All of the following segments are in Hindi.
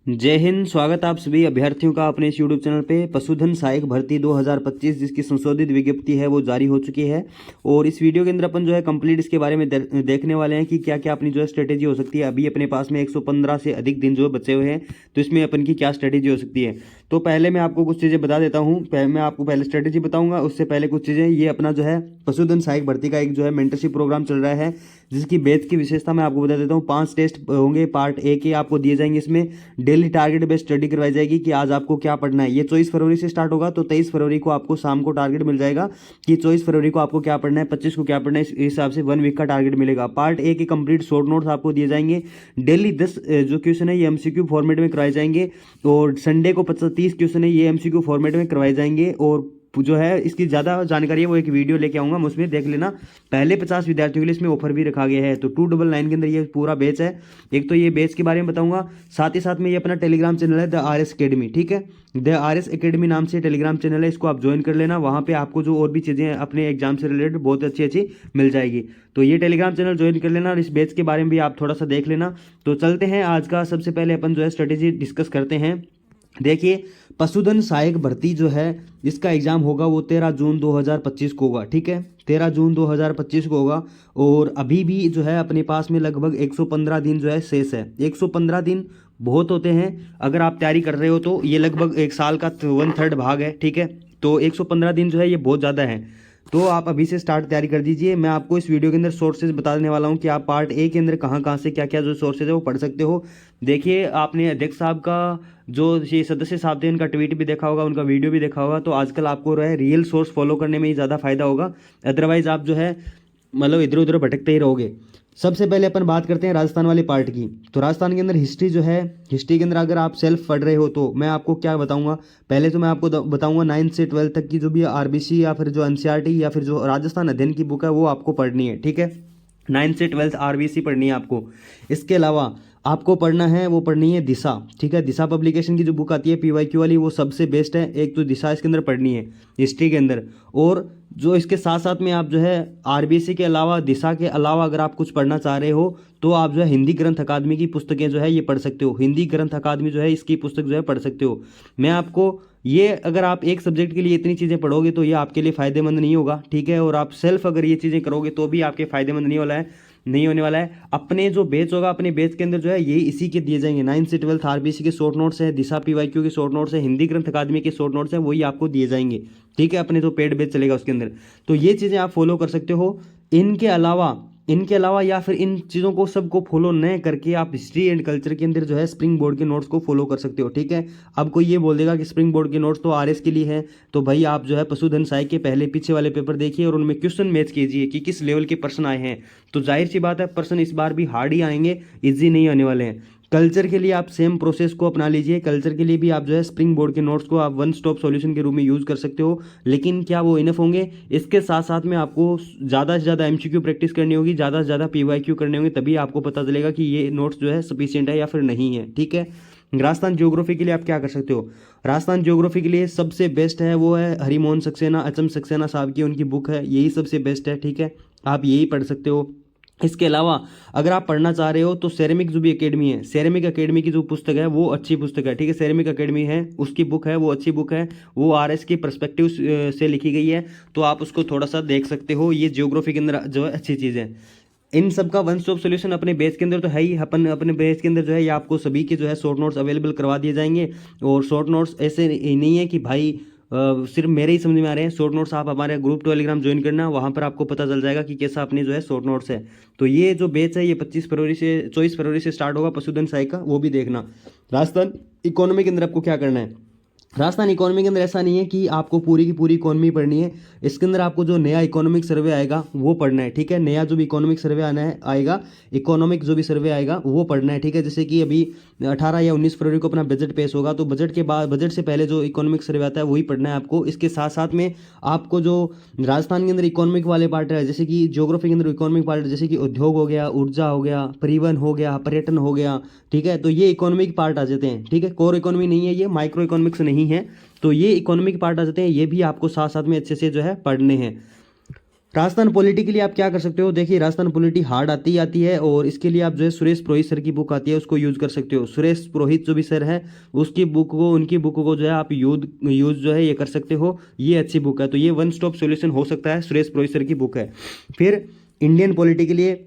जय हिंद। स्वागत आप सभी अभ्यर्थियों का अपने इस यूट्यूब चैनल पे। पशुधन सहायक भर्ती 2025 जिसकी संशोधित विज्ञप्ति है वो जारी हो चुकी है और इस वीडियो के अंदर अपन जो है कंप्लीट इसके बारे में देखने वाले हैं कि क्या क्या अपनी जो है स्ट्रेटेजी हो सकती है। अभी अपने पास में 115 से अधिक दिन जो है बचे हुए हैं, तो इसमें अपन की क्या स्ट्रेटेजी हो सकती है। तो पहले मैं आपको कुछ चीज़ें बता देता हूँ। मैं आपको पहले स्ट्रेटेजी बताऊंगा, उससे पहले कुछ चीज़ें। ये अपना जो है पशुधन सहायक भर्ती का एक जो है मेंटरशिप प्रोग्राम चल रहा है, जिसकी बेस की विशेषता मैं आपको बता देता हूँ। 5 टेस्ट होंगे, पार्ट ए के आपको दिए जाएंगे। इसमें डेली टारगेट बेस्ड स्टडी करवाई जाएगी कि आज आपको क्या पढ़ना है। ये 24 फरवरी से स्टार्ट होगा, तो 23 फरवरी को आपको शाम को टारगेट मिल जाएगा कि 24 फरवरी को आपको क्या पढ़ना है, 25 को क्या पढ़ना है। इस हिसाब से 1 वीक का टारगेट मिलेगा। पार्ट ए के कंप्लीट शॉर्ट नोट्स आपको दिए जाएंगे। डेली 10 जो क्वेश्चन है ये एमसीक्यू फॉर्मेट में करवाए जाएंगे और संडे को 30 क्वेश्चन है ये एमसीक्यू फॉर्मेट में करवाए जाएंगे। और जो है इसकी ज़्यादा जानकारी है वो एक वीडियो लेके आऊँगा, उसमें देख लेना। पहले 50 विद्यार्थियों के लिए इसमें ऑफर भी रखा गया है। तो 299 के अंदर ये पूरा बैच है। एक तो ये बैच के बारे में बताऊंगा, साथ ही साथ में ये अपना टेलीग्राम चैनल है द आर एस अकेडमी। ठीक है, द आर एस अकेडमी नाम से टेलीग्राम चैनल है, इसको आप ज्वाइन कर लेना। वहाँ पे आपको जो और भी चीज़ें अपने एग्जाम से रिलेटेड बहुत अच्छी अच्छी मिल जाएगी। तो ये टेलीग्राम चैनल ज्वाइन कर लेना और इस बैच के बारे में भी आप थोड़ा सा देख लेना। तो चलते हैं आज का सबसे पहले अपन जो है स्ट्रेटेजी डिस्कस करते हैं। देखिए, पशुधन सहायक भर्ती जो है इसका एग्ज़ाम होगा वो 13 जून 2025 को होगा। ठीक है, 13 जून 2025 को होगा। और अभी भी जो है अपने पास में लगभग 115 दिन जो है शेष है। 115 दिन बहुत होते हैं अगर आप तैयारी कर रहे हो तो। ये लगभग एक साल का 1/3 भाग है। ठीक है, तो 115 दिन जो है ये बहुत ज़्यादा है। तो आप अभी से स्टार्ट तैयारी कर दीजिए। मैं आपको इस वीडियो के अंदर सोर्सेज बता देने वाला हूँ कि आप पार्ट ए के अंदर कहाँ कहाँ से क्या क्या जो सोर्सेज है वो पढ़ सकते हो। देखिए, आपने अध्यक्ष साहब का जो ये सदस्य साहब थे उनका ट्वीट भी देखा होगा, उनका वीडियो भी देखा होगा। तो आजकल आपको रहे रियल सोर्स फॉलो करने में ही ज़्यादा फायदा होगा, अदरवाइज आप जो है मतलब इधर उधर भटकते ही रहोगे। सबसे पहले अपन बात करते हैं राजस्थान वाले पार्ट की। तो राजस्थान के अंदर हिस्ट्री जो है, हिस्ट्री के अंदर अगर आप सेल्फ पढ़ रहे हो तो मैं आपको क्या बताऊंगा। पहले तो मैं आपको बताऊंगा 9 से 12 तक की जो भी आरबीसी या फिर जो एनसीईआरटी या फिर जो राजस्थान अध्ययन की बुक है वो आपको पढ़नी है। ठीक है, 9 से 12 आरबीसी पढ़नी है आपको। इसके अलावा आपको पढ़ना है वो पढ़नी है दिशा। ठीक है, दिशा पब्लिकेशन की जो बुक आती है पीवाईक्यू वाली, वो सबसे बेस्ट है। एक तो दिशा इसके अंदर पढ़नी है हिस्ट्री के अंदर। और जो इसके साथ साथ में आप जो है आरबीसी के अलावा, दिशा के अलावा अगर आप कुछ पढ़ना चाह रहे हो तो आप जो है हिंदी ग्रंथ अकादमी की पुस्तकें जो है ये पढ़ सकते हो। हिंदी ग्रंथ अकादमी जो है इसकी पुस्तक जो है पढ़ सकते हो। मैं आपको ये, अगर आप एक सब्जेक्ट के लिए इतनी चीज़ें पढ़ोगे तो ये आपके लिए फ़ायदेमंद नहीं होगा। ठीक है, और आप सेल्फ अगर ये चीज़ें करोगे तो भी आपके फ़ायदेमंद नहीं होने वाला है। अपने जो बेच होगा, अपने बेच के अंदर जो है ये इसी के दिए जाएंगे। 9 से 12 आरबीसी के शॉर्ट नोट्स है, दिशा पीवाईक्यू के शॉर्ट नोट्स है, हिंदी ग्रंथ अकादमी के शॉर्ट नोट्स है, वही आपको दिए जाएंगे। ठीक है, अपने जो पेड बेच चलेगा उसके अंदर। तो ये चीज़ें आप फॉलो कर सकते हो। इनके अलावा या फिर इन चीज़ों को सबको फॉलो न करके आप हिस्ट्री एंड कल्चर के अंदर जो है स्प्रिंग बोर्ड के नोट्स को फॉलो कर सकते हो। ठीक है, अब कोई ये बोल देगा कि स्प्रिंग बोर्ड के नोट्स तो आरएस के लिए है, तो भाई आप जो है पशुधन सहायक के पहले पीछे वाले पेपर देखिए और उनमें क्वेश्चन मैच कीजिए कि किस लेवल के प्रश्न आए हैं। तो जाहिर सी बात है प्रश्न इस बार भी हार्ड ही आएंगे, ईजी नहीं आने वाले हैं। कल्चर के लिए आप सेम प्रोसेस को अपना लीजिए। कल्चर के लिए भी आप जो है स्प्रिंग बोर्ड के नोट्स को आप वन स्टॉप सॉल्यूशन के रूप में यूज़ कर सकते हो। लेकिन क्या वो इनफ होंगे? इसके साथ साथ में आपको ज़्यादा से ज़्यादा एमसीक्यू प्रैक्टिस करनी होगी, ज़्यादा से ज़्यादा पीवाईक्यू करने होंगे, तभी आपको पता चलेगा कि ये नोट्स जो है सफिशिएंट है या फिर नहीं है। ठीक है, राजस्थान ज्योग्राफी के लिए आप क्या कर सकते हो? राजस्थान ज्योग्राफी के लिए सबसे बेस्ट है वो है हरिमोहन सक्सेना, अचम सक्सेना साहब की उनकी बुक है, यही सबसे बेस्ट है। ठीक है, आप यही पढ़ सकते हो। इसके अलावा अगर आप पढ़ना चाह रहे हो तो सेरेमिक जो भी एकेडमी है, सेरेमिक एकेडमी की जो पुस्तक है वो अच्छी पुस्तक है। ठीक है, सेरेमिक एकेडमी है उसकी बुक है, वो अच्छी बुक है, वो आरएस के पर्सपेक्टिव से लिखी गई है, तो आप उसको थोड़ा सा देख सकते हो। ये ज्योग्राफी के अंदर जो है अच्छी चीज़ है। इन सब का वन स्टॉप सोल्यूशन अपने बेस के अंदर तो है ही। अपन अपने बेस के अंदर जो है ये आपको सभी के जो है शॉर्ट नोट्स अवेलेबल करवा दिए जाएंगे। और शॉर्ट नोट्स ऐसे नहीं है कि भाई सिर्फ मेरे ही समझ में आ रहे हैं। शॉर्ट नोट्स आप हमारे ग्रुप टेलीग्राम ज्वाइन करना, वहाँ पर आपको पता चल जाएगा कि कैसा अपने जो है शॉर्ट नोट्स है। तो ये जो बैच है ये 24 फरवरी से स्टार्ट होगा पशुधन सहायक का, वो भी देखना। राजस्थान इकोनॉमी के अंदर आपको क्या करना है? राजस्थान इकोनॉमी के अंदर ऐसा नहीं है कि आपको पूरी की पूरी इकोनॉमी पढ़नी है। इसके अंदर आपको जो नया इकोनॉमिक सर्वे आएगा वो पढ़ना है। ठीक है, नया जो भी इकोनॉमिक सर्वे आएगा, इकोनॉमिक जो भी सर्वे आएगा वो पढ़ना है। ठीक है, जैसे कि अभी 18 या 19 फरवरी को अपना बजट पेश होगा, तो बजट के बाद, बजट से पहले जो इकोनॉमिक सर्वे आता है वही पढ़ना है आपको। इसके साथ साथ में आपको जो राजस्थान के अंदर इकोनॉमिक वाले पार्ट है, जैसे कि ज्योग्राफी के अंदर इकोनॉमिक पार्ट, जैसे कि उद्योग हो गया, ऊर्जा हो गया, परिवहन हो गया, पर्यटन हो गया। ठीक है, तो ये इकोनॉमिक पार्ट आ जाते हैं। ठीक है, कोर इकोनॉमी नहीं है, ये माइक्रो इकोनॉमिक्स नहीं है, तो ये इकोनॉमिक पार्ट आ जाते हैं। ये भी आपको साथ साथ में अच्छे से जो है पढ़ने हैं। राजस्थान पॉलिटी के लिए आप क्या कर सकते हो, देखिए राजस्थान पॉलिटी हार्ड आती ही आती है, और इसके लिए आप जो है सुरेश पुरोहित सर की बुक आती है उसको यूज कर सकते हो। सुरेश पुरोहित जो भी सर है उसकी बुक को, उनकी बुक को जो है आप यूज जो है ये कर सकते हो, ये अच्छी बुक है। तो ये वन स्टॉप सॉल्यूशन हो सकता है, सुरेश पुरोहित सर की बुक है। फिर इंडियन पॉलिटी के लिए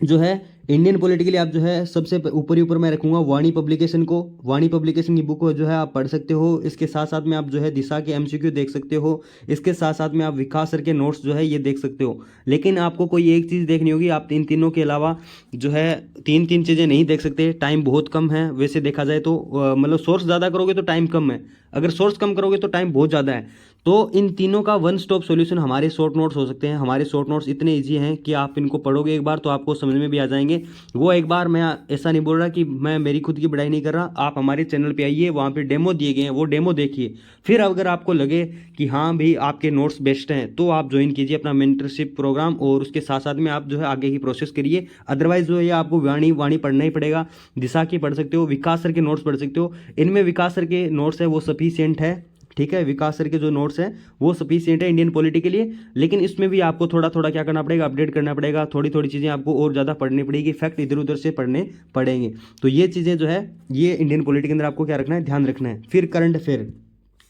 जो है, इंडियन पॉलिटी के लिए आप जो है सबसे ऊपर मैं रखूंगा वाणी पब्लिकेशन को। वाणी पब्लिकेशन की बुक जो है आप पढ़ सकते हो। इसके साथ साथ में आप जो है दिशा के एमसीक्यू देख सकते हो। इसके साथ साथ में आप विकास सर के नोट्स जो है ये देख सकते हो। लेकिन आपको कोई एक चीज़ देखनी होगी, आप इन तीनों के अलावा जो है तीन चीज़ें नहीं देख सकते, टाइम बहुत कम है। वैसे देखा जाए तो मतलब सोर्स ज़्यादा करोगे तो टाइम कम है, अगर सोर्स कम करोगे तो टाइम बहुत ज़्यादा है। तो इन तीनों का वन स्टॉप सॉल्यूशन हमारे शॉर्ट नोट्स हो सकते हैं। हमारे शॉर्ट नोट्स इतने इजी हैं कि आप इनको पढ़ोगे एक बार तो आपको समझ में भी आ जाएंगे। वो एक बार, मैं ऐसा नहीं बोल रहा कि मैं मेरी खुद की बड़ाई नहीं कर रहा, आप हमारे चैनल पे आइए, वहाँ पे डेमो दिए गए हैं, वो डेमो देखिए। फिर अगर आपको लगे कि हाँ भाई आपके नोट्स बेस्ट हैं तो आप ज्वाइन कीजिए अपना मेंटरशिप प्रोग्राम, और उसके साथ साथ में आप जो है आगे की प्रोसेस करिए। अदरवाइज जो है आपको वाणी पढ़ना ही पड़ेगा। दिशा की पढ़ सकते हो, विकास सर के नोट्स पढ़ सकते हो। इनमें विकास सर के नोट्स है वो सफिशिएंट है, ठीक है। विकास सर के जो नोट्स हैं वो सफिशिएंट है इंडियन पॉलिटी के लिए। लेकिन इसमें भी आपको थोड़ा थोड़ा क्या करना पड़ेगा, अपडेट करना पड़ेगा, थोड़ी थोड़ी चीज़ें आपको और ज़्यादा पढ़नी पड़ेगी, फैक्ट इधर उधर से पढ़ने पड़ेंगे। तो ये चीज़ें जो है ये इंडियन पॉलिटी के अंदर आपको क्या रखना है, ध्यान रखना है। फिर करंट अफेयर,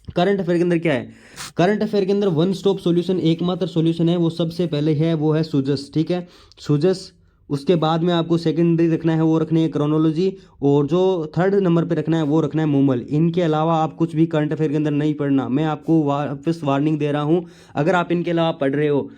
करंट अफेयर के अंदर क्या है, करंट अफेयर के अंदर वन स्टॉप सॉल्यूशन, एकमात्र सॉल्यूशन है वो सबसे पहले है वो है सुजस, ठीक है, सुजस। उसके बाद में आपको सेकेंडरी रखना है, वो रखनी है क्रोनोलॉजी, और जो थर्ड नंबर पे रखना है वो रखना है मूमल। इनके अलावा आप कुछ भी करंट अफेयर के अंदर नहीं पढ़ना। मैं आपको वापस वार्निंग दे रहा हूँ, अगर आप इनके अलावा पढ़ रहे हो,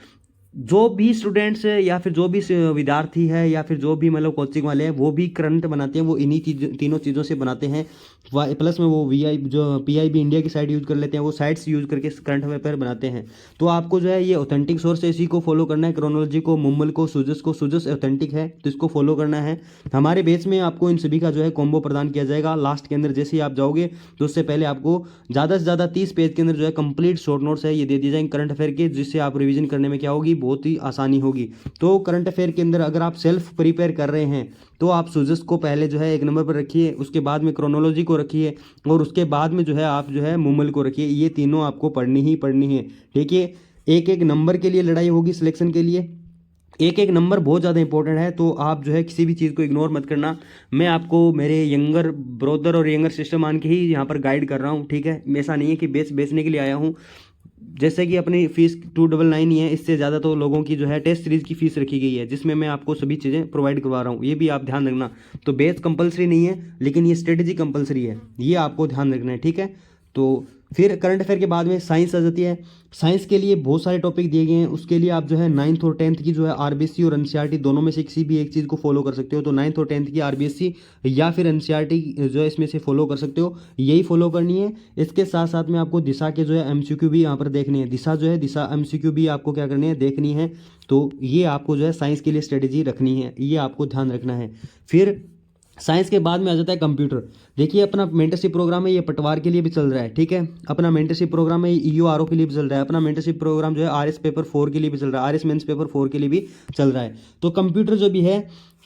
जो भी स्टूडेंट्स है या फिर जो भी विद्यार्थी है या फिर जो भी मतलब कोचिंग वाले हैं वो भी करंट बनाते हैं, वो इन्हीं तीनों चीज़ों से बनाते हैं। प्लस में वो जो पीआईबी इंडिया की साइट यूज़ कर लेते हैं, वो साइट्स यूज़ करके करंट अफेयर बनाते हैं। तो आपको जो है ये ऑथेंटिक सोर्स है, इसी को फॉलो करना है, क्रोनोलॉजी को, मुम्बल को, सुजस ऑथेंटिक है तो इसको फॉलो करना है। हमारे बेस में आपको इन सभी का जो है कॉम्बो प्रदान किया जाएगा। लास्ट के अंदर जैसे ही आप जाओगे तो उससे पहले आपको ज़्यादा से ज़्यादा 30 पेज के अंदर जो है कंप्लीट शॉर्ट नोट्स है ये दे दिए जाएंगे करंट अफेयर के, जिससे आप रिवीजन करने में क्या होगी, बहुत ही आसानी होगी। तो करंट अफेयर के अंदर अगर आप सेल्फ प्रिपेयर कर रहे हैं तो आप सुजस को पहले जो है एक नंबर पर रखिए, उसके बाद में क्रोनोलॉजी को रखिए, और उसके बाद में जो है आप जो है मुमल को रखिए। ये तीनों आपको पढ़नी ही पढ़नी है, ठीक है। एक एक नंबर के लिए लड़ाई होगी सिलेक्शन के लिए, एक एक नंबर बहुत ज़्यादा इंपॉर्टेंट है। तो आप जो है किसी भी चीज़ को इग्नोर मत करना। मैं आपको मेरे यंगर ब्रदर और यंगर सिस्टर मान के ही यहाँ पर गाइड कर रहा हूँ, ठीक है। ऐसा नहीं है कि बेचने के लिए आया हूँ। जैसे कि अपनी फीस 299 ही है, इससे ज़्यादा तो लोगों की जो है टेस्ट सीरीज़ की फ़ीस रखी गई है, जिसमें मैं आपको सभी चीज़ें प्रोवाइड करवा रहा हूँ, ये भी आप ध्यान रखना। तो बेस कंपलसरी नहीं है, लेकिन ये स्ट्रेटजी कंपलसरी है, ये आपको ध्यान रखना है, ठीक है। तो फिर करंट अफेयर के बाद में साइंस आ जाती है। साइंस के लिए बहुत सारे टॉपिक दिए गए हैं, उसके लिए आप जो है 9th और 10th की जो है आरबीएससी और एनसीईआरटी दोनों में से किसी भी एक चीज़ को फॉलो कर सकते हो। तो 9th और 10th की आरबीएससी या फिर एनसीईआरटी जो है इसमें से फॉलो कर सकते हो, यही फॉलो करनी है। इसके साथ साथ में आपको दिशा के जो है एमसीक्यू भी यहाँ पर देखने हैं, दिशा एमसीक्यू भी आपको क्या करनी है, देखनी है। तो ये आपको जो है साइंस के लिए स्ट्रेटेजी रखनी है, ये आपको ध्यान रखना है। फिर साइंस के बाद में आ जाता है कंप्यूटर। देखिए अपना मेंटरशिप प्रोग्राम है ये पटवार के लिए भी चल रहा है, ठीक है। अपना मेंटरशिप प्रोग्राम है ईओआरओ के लिए भी चल रहा है। अपना मेंटरशिप प्रोग्राम जो है आरएस पेपर 4 के लिए भी चल रहा है, आरएस मेंस पेपर 4 के लिए भी चल रहा है। तो कंप्यूटर जो भी है,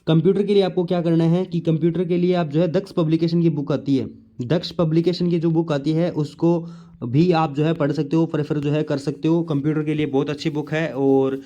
कंप्यूटर के लिए आपको क्या करना है कि कंप्यूटर के लिए आप जो है दक्ष पब्लिकेशन की बुक आती है, दक्ष पब्लिकेशन की जो बुक आती है उसको भी आप जो है पढ़ सकते हो, प्रेफर जो है कर सकते हो। कंप्यूटर के लिए बहुत अच्छी बुक है। और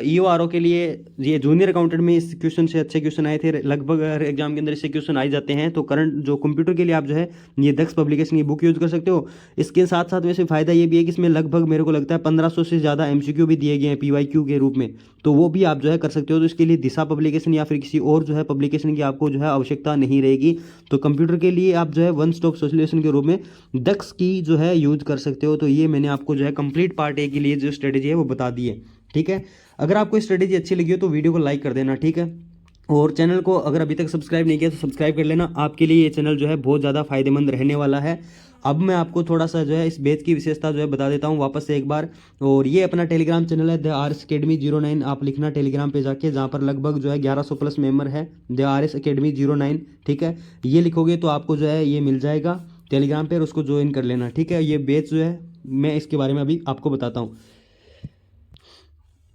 ईओआरओ के लिए ये जूनियर अकाउंटेंट में इस क्वेश्चन से अच्छे क्वेश्चन आए थे, लगभग हर एग्जाम के अंदर इससे क्वेश्चन आ जाते हैं। तो करंट जो कंप्यूटर के लिए आप जो है ये दक्ष पब्लिकेशन की बुक यूज़ कर सकते हो। इसके साथ साथ वैसे फ़ायदा ये भी है कि इसमें लगभग मेरे को लगता है 1500 से ज़्यादा एमसीक्यू भी दिए गए हैं पीवाईक्यू के रूप में, तो वो भी आप जो है कर सकते हो। तो इसके लिए दिशा पब्लिकेशन या फिर किसी और जो है पब्लिकेशन की आपको जो है आवश्यकता नहीं रहेगी। तो कंप्यूटर के लिए आप जो है वन स्टॉप सॉल्यूशन के रूप में दक्ष की जो है यूज कर सकते हो। तो ये मैंने आपको जो है कंप्लीट पार्ट ए के लिए जो स्ट्रेटेजी है वो बता दी है, ठीक है। अगर आपको स्ट्रेटेजी अच्छी लगी हो तो वीडियो को लाइक कर देना, ठीक है। और चैनल को अगर अभी तक सब्सक्राइब नहीं किया तो सब्सक्राइब कर लेना, आपके लिए ये चैनल जो है बहुत ज़्यादा फायदेमंद रहने वाला है। अब मैं आपको थोड़ा सा जो है इस बैच की विशेषता जो है बता देता हूँ वापस से एक बार। और ये अपना टेलीग्राम चैनल है द आरएस अकेडमी 09, आप लिखना टेलीग्राम पे जाके, जहाँ पर लगभग जो है 1100 प्लस मेंबर है, द आरएस अकेडमी 09, ठीक है। ये लिखोगे तो आपको जो है ये मिल जाएगा टेलीग्राम पे, और उसको ज्वाइन कर लेना, ठीक है। ये बैच जो है मैं इसके बारे में अभी आपको बताता हूँ।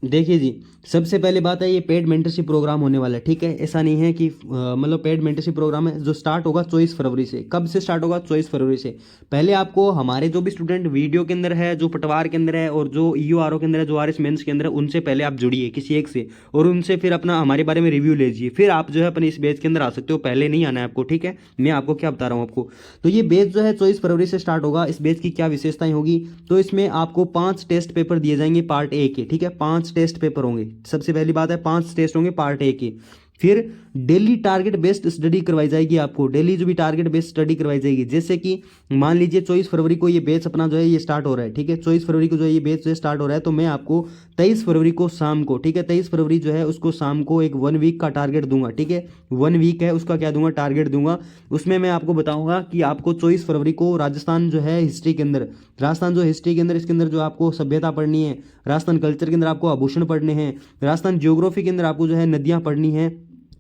देखिए जी, सबसे पहले बात है ये पेड मेंटरशिप प्रोग्राम होने वाला है, ठीक है। ऐसा नहीं है कि मतलब पेड मेंटरशिप प्रोग्राम है जो स्टार्ट होगा 24 फरवरी से। कब से स्टार्ट होगा? 24 फरवरी से। पहले आपको हमारे जो भी स्टूडेंट वीडियो के अंदर है, जो पटवार के अंदर है और जो EO RO के अंदर है, जो RS मेंस के अंदर है, उनसे पहले आप जुड़िए किसी एक से, और उनसे फिर अपना हमारे बारे में रिव्यू लीजिए, फिर आप जो है अपने इस बैच के अंदर आ सकते हो। पहले नहीं आना है आपको, ठीक है। मैं आपको क्या बता रहा हूँ आपको, तो ये बैच जो है 24 फरवरी से स्टार्ट होगा। इस बैच की क्या विशेषताएं होगी, तो इसमें आपको 5 टेस्ट पेपर दिए जाएंगे पार्ट ए के, ठीक है। 5 टेस्ट पेपर होंगे। सबसे पहली बात है 5 टेस्ट होंगे पार्ट ए के। फिर डेली टारगेट बेस्ड स्टडी करवाई जाएगी आपको, डेली जो भी टारगेट बेस्ड स्टडी करवाई जाएगी। जैसे कि मान लीजिए 24 फरवरी को ये बैच अपना जो है ये स्टार्ट हो रहा है, ठीक है। 24 फरवरी को जो है ये बैच जो है स्टार्ट हो रहा है, तो मैं आपको 23 फरवरी को शाम को, ठीक है, 23 फरवरी जो है उसको शाम को एक 1 वीक का टारगेट दूंगा, ठीक है। 1 वीक है उसका क्या दूंगा, टारगेट दूंगा। उसमें मैं आपको बताऊंगा कि आपको 24 फरवरी को राजस्थान जो है हिस्ट्री के अंदर, राजस्थान जो हिस्ट्री के अंदर, इसके अंदर जो आपको सभ्यता पढ़नी है, राजस्थान कल्चर के अंदर आपको आभूषण पढ़ने हैं, राजस्थान ज्योग्राफी के अंदर आपको जो है नदियाँ पढ़नी है,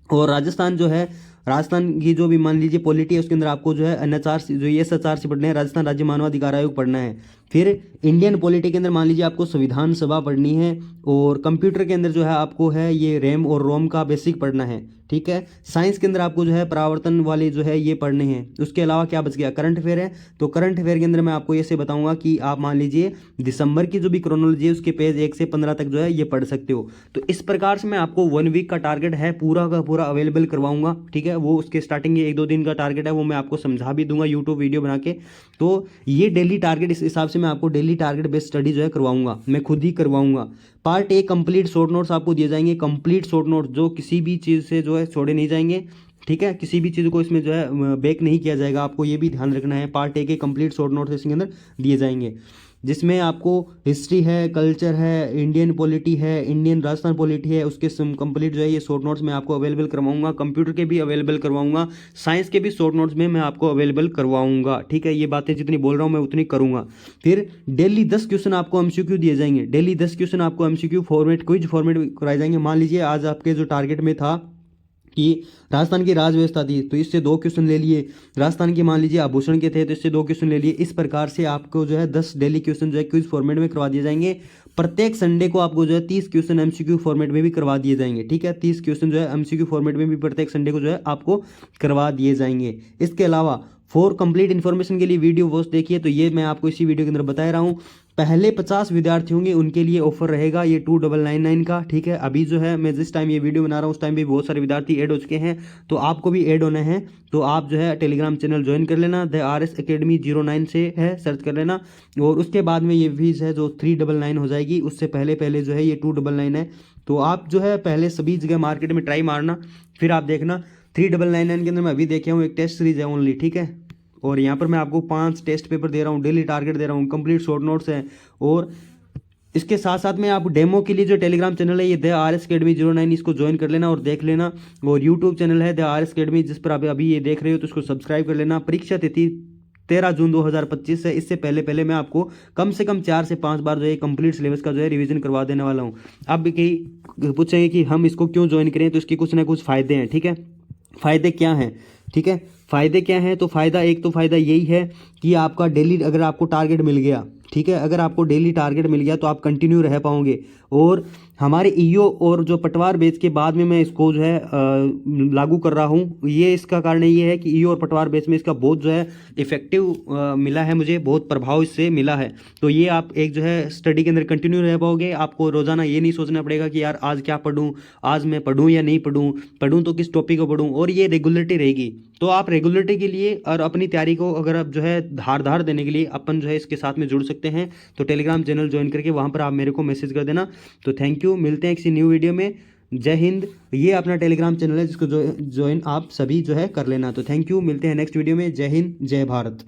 और राजस्थान जो है, राजस्थान की जो भी मान लीजिए पॉलिटी है उसके अंदर आपको जो है NHRC जो SHRC पढ़ना है, राजस्थान राज्य मानवाधिकार आयोग पढ़ना है। फिर इंडियन पॉलिटी के अंदर मान लीजिए आपको संविधान सभा पढ़नी है, और कंप्यूटर के अंदर जो है आपको है ये रैम और रोम का बेसिक पढ़ना है, ठीक है। साइंस के अंदर आपको जो है परावर्तन वाले जो है ये पढ़ने हैं। उसके अलावा क्या बच गया, करंट अफेयर है। तो करंट अफेयर के अंदर मैं आपको ऐसे बताऊंगा कि आप मान लीजिए दिसंबर की जो भी क्रोनोलॉजी है उसके पेज 1 से 15 तक जो है ये पढ़ सकते हो। तो इस प्रकार से मैं आपको 1 वीक का टारगेट है पूरा का पूरा अवेलेबल करवाऊंगा, ठीक है। वो उसके स्टार्टिंग 1-2 दिन का टारगेट है, वो मैं आपको समझा भी दूंगा यूट्यूब वीडियो बना के। तो ये डेली टारगेट, इस हिसाब से मैं आपको डेली टारगेट बेस्ड स्टडी जो है करवाऊंगा, मैं खुद ही करवाऊंगा। Part A complete short notes आपको दिए जाएंगे, कंप्लीट शॉर्ट नोट्स जो किसी भी चीज़ से जो है छोड़े नहीं जाएंगे, ठीक है। किसी भी चीज़ को इसमें जो है बैक नहीं किया जाएगा, आपको ये भी ध्यान रखना है। पार्ट ए के कंप्लीट शॉर्ट नोट्स इसके अंदर दिए जाएंगे, जिसमें आपको हिस्ट्री है, कल्चर है, इंडियन पॉलिटी है, इंडियन राजस्थान पॉलिटी है, उसके कंप्लीट जो है ये शॉर्ट नोट्स मैं आपको अवेलेबल करवाऊंगा। कंप्यूटर के भी अवेलेबल करवाऊंगा, साइंस के भी शॉर्ट नोट्स में मैं आपको अवेलेबल करवाऊंगा, ठीक है। ये बातें जितनी बोल रहा हूँ मैं उतनी करूंगा। फिर डेली 10 क्वेश्चन आपको MCQ दिए जाएंगे, डेली 10 क्वेश्चन आपको MCQ फॉर्मेट, क्विज फॉर्मेट कराए जाएंगे। मान लीजिए आज आपके जो टारगेट में था कि राजस्थान की राज व्यवस्था थी, तो इससे 2 क्वेश्चन ले लिए। राजस्थान के मान लीजिए आभूषण के थे, तो इससे 2 क्वेश्चन ले लिए। इस प्रकार से आपको जो है 10 डेली क्वेश्चन जो है क्विज फॉर्मेट में करवा दिए जाएंगे। प्रत्येक संडे को आपको जो है 30 क्वेश्चन MCQ फॉर्मेट में भी करवा दिए जाएंगे, ठीक है। 30 क्वेश्चन जो है MCQ फॉर्मेट में भी प्रत्येक संडे को जो है आपको करवा दिए जाएंगे। इसके अलावा फॉर कंप्लीट इन्फॉर्मेशन के लिए वीडियो वॉच देखिए, तो ये मैं आपको इसी वीडियो के अंदर बता रहा हूँ। पहले 50 विद्यार्थी होंगे उनके लिए ऑफर रहेगा ये 2999 का, ठीक है। अभी जो है मैं जिस टाइम ये वीडियो बना रहा हूँ उस टाइम भी बहुत सारे विद्यार्थी ऐड हो चुके हैं, तो आपको भी ऐड होना है। तो आप जो है टेलीग्राम चैनल ज्वाइन कर लेना, द RS Academy 09 से है, सर्च कर लेना। और उसके बाद में ये फीस है जो 399 हो जाएगी, उससे पहले पहले जो है ये 299 है। तो आप जो है पहले सभी जगह मार्केट में ट्राई मारना, फिर आप देखना। 399 के अंदर मैं अभी देखे हूँ एक टेस्ट सीरीज है ओनली, ठीक है। और यहाँ पर मैं आपको 5 टेस्ट पेपर दे रहा हूँ, डेली टारगेट दे रहा हूँ, कंप्लीट शॉर्ट नोट्स हैं। और इसके साथ साथ में आप डेमो के लिए जो टेलीग्राम चैनल है ये द RS Academy 09, इसको ज्वाइन कर लेना और देख लेना। और यूट्यूब चैनल है द RS Academy, जिस पर आप अभी ये देख रहे हो, तो उसको सब्सक्राइब कर लेना। परीक्षा तिथि 13 जून 2025 है। इससे पहले पहले मैं आपको कम से कम 4 से 5 बार जो है कंप्लीट सिलेबस का जो है रिवीजन करवा देने वाला हूँ। अब कई पूछेंगे कि हम इसको क्यों ज्वाइन करें, तो इसके कुछ ना कुछ फ़ायदे हैं, ठीक है। फ़ायदे क्या हैं, ठीक है। फ़ायदे क्या हैं, तो फ़ायदा एक तो फ़ायदा यही है कि आपका डेली अगर आपको टारगेट मिल गया, ठीक है, अगर आपको डेली टारगेट मिल गया तो आप कंटिन्यू रह पाओगे। और हमारे EO और जो पटवार बैच के बाद में मैं इसको जो है लागू कर रहा हूँ। ये इसका कारण ये है कि EO और पटवार बैच में इसका बहुत जो है इफेक्टिव मिला है, मुझे बहुत प्रभाव इससे मिला है। तो ये आप एक जो है स्टडी के अंदर कंटिन्यू रह पाओगे। आपको रोज़ाना ये नहीं सोचना पड़ेगा कि यार आज क्या पढूं, आज मैं पढूं या नहीं पढूं तो किस टॉपिक को पढूं। और ये रेगुलरिटी रहेगी, तो आप रेगुलरिटी के लिए और अपनी तैयारी को अगर आप जो है धार देने के लिए अपन जो है इसके साथ में जुड़ सकते हैं। तो टेलीग्राम चैनल ज्वाइन करके वहाँ पर आप मेरे को मैसेज कर देना। तो थैंक यू, मिलते हैं किसी न्यू वीडियो में। जय हिंद। ये अपना टेलीग्राम चैनल है जिसको ज्वाइन आप सभी जो है कर लेना। तो थैंक यू, मिलते हैं नेक्स्ट वीडियो में। जय हिंद, जय भारत।